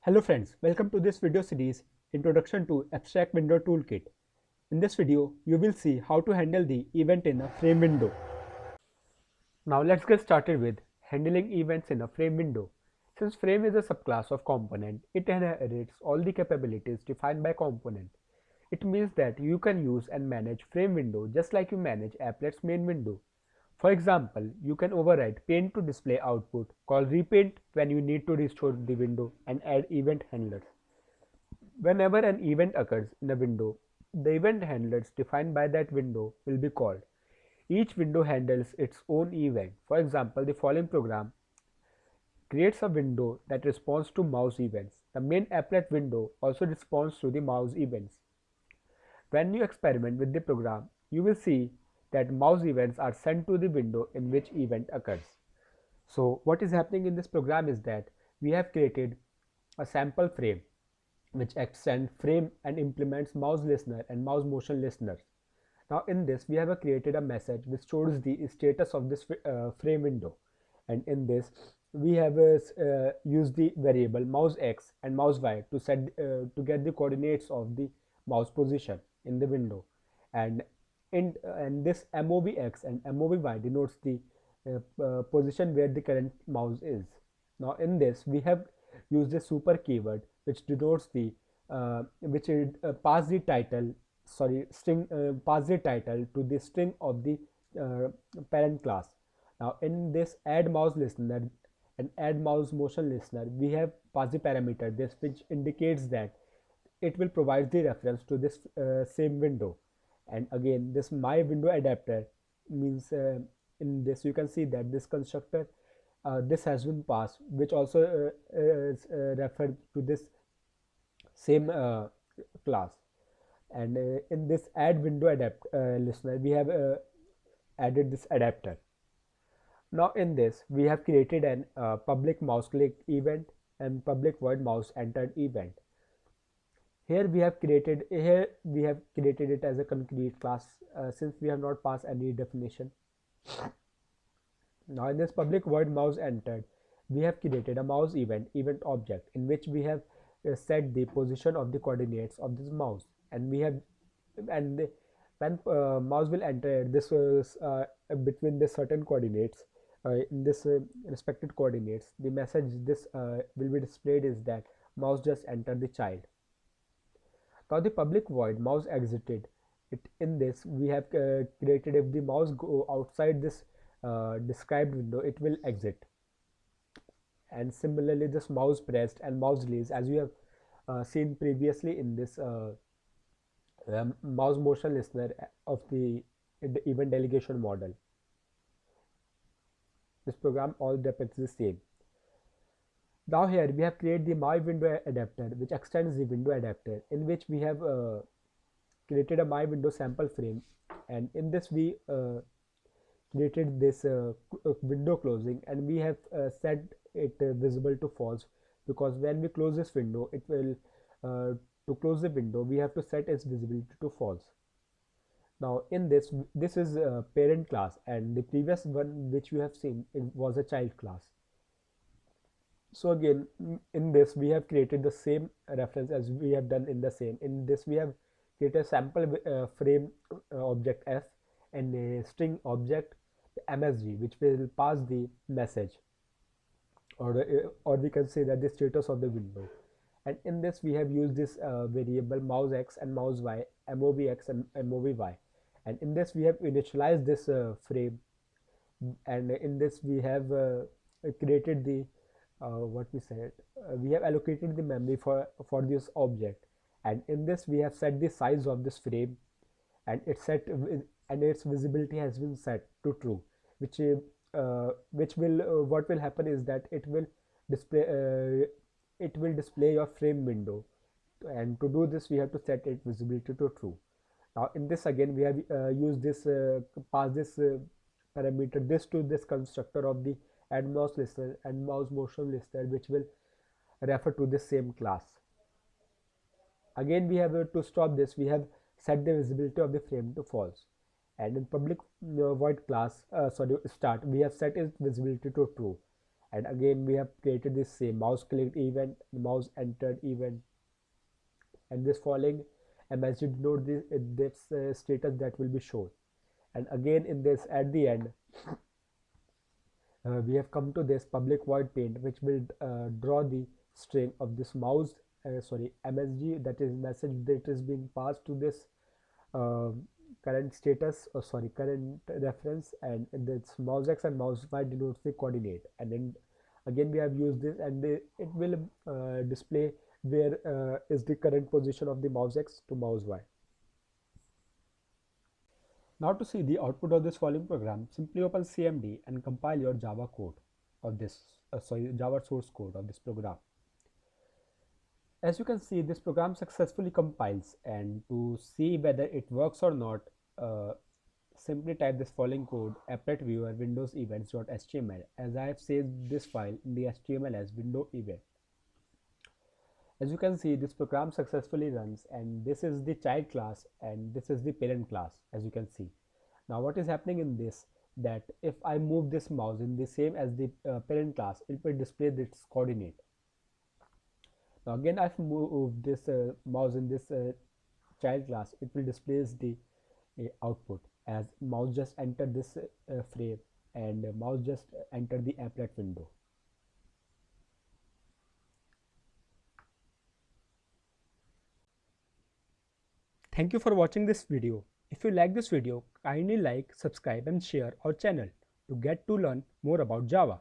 Hello friends, welcome to this video series Introduction to Abstract Window Toolkit. In this video, you will see how to handle the event in a frame window. Now let's get started with handling events in a frame window. Since frame is a subclass of component, it inherits all the capabilities defined by component. It means that you can use and manage frame window just like you manage applet's main window. For example, you can override paint to display output, call repaint when you need to restore the window, and add event handlers. Whenever an event occurs in a window, the event handlers defined by that window will be called. Each window handles its own event. For example, the following program creates a window that responds to mouse events. The main applet window also responds to the mouse events. When you experiment with the program, you will see that mouse events are sent to the window in which event occurs. So what is happening in this program is that we have created a sample frame which extends frame and implements mouse listener and mouse motion listeners. Now in this we have created a message which shows the status of this frame window, and in this we have used the variable mouse x and mouse y to set to get the coordinates of the mouse position in the window, and and this movx and movy denotes the position where the current mouse is. Now in this we have used a super keyword which denotes the which pass the title string pass the title to the string of the uh, parent class. Now in this add mouse listener and add mouse motion listener we have passed the parameter this which indicates that it will provide the reference to this same window. And again this my window adapter means in this you can see that this constructor this has been passed which also is referred to this same class. And in this add window adapt listener we have added this adapter. Now in this we have created an public mouse click event and public void mouse entered event. Here we have created it as a concrete class since we have not passed any definition. Now in this public void mouse entered, we have created a mouse event object in which we have set the position of the coordinates of this mouse, and we have and the, when mouse will enter this between the certain coordinates in this respected coordinates, the message this will be displayed is that mouse just entered the child. Now the public void mouse exited. In this we have created if the mouse go outside this described window it will exit, and similarly this mouse pressed and mouse release as you have seen previously in this mouse motion listener of the event delegation model. This program all depicts the same. Now here we have created the my window adapter which extends the window adapter in which we have created a my window sample frame, and in this we created this window closing, and we have set it visible to false because when we close this window it will to close the window we have to set its visibility to false. Now in this is a parent class, and the previous one which you have seen it was a child class. So again in this we have created the same reference as we have done in the same. In this we have created a sample frame object f and a string object msg which will pass the message, or we can say that the status of the window. And in this we have used this variable mouse x and mouse y movx and movy, and in this we have initialized this frame, and in this we have created the what we said we have allocated the memory for this object, and in this we have set the size of this frame, and and its visibility has been set to true, which will what will happen is that display uh, it will display your frame window, and to do this we have to set its visibility to true. Now in this again we have used this pass this parameter this to this constructor of the add mouse listener and mouse motion listener which will refer to the same class. Again we have to stop this we have set the visibility of the frame to false, and in public void class sorry start we have set its visibility to true, And again we have created this same mouse clicked event, mouse entered event, and this following MSG denote this status that will be shown. And again in this at the end we have come to this public void paint, which will draw the string of this mouse MSG, that is message that is being passed to this current status, or current reference, and this mouse X and mouse Y denotes the coordinate. And then again we have used this, and it will display where is the current position of the mouse X to mouse Y. Now to see the output of this following program, simply open CMD and compile your Java code of this Java source code of this program. As you can see, this program successfully compiles, and to see whether it works or not, simply type this following code: applet viewer windows events.html, as I have saved this file in the HTML as window event. As you can see, this program successfully runs, and this is the child class and this is the parent class, as you can see. Now what is happening in this, that if I move this mouse in the same as the parent class, it will display this coordinate. Now again I've moved this mouse in this child class, it will display the output as mouse just entered this frame, and mouse just entered the applet window. Thank you for watching this video. If you like this video, kindly like, subscribe and share our channel to learn more about Java.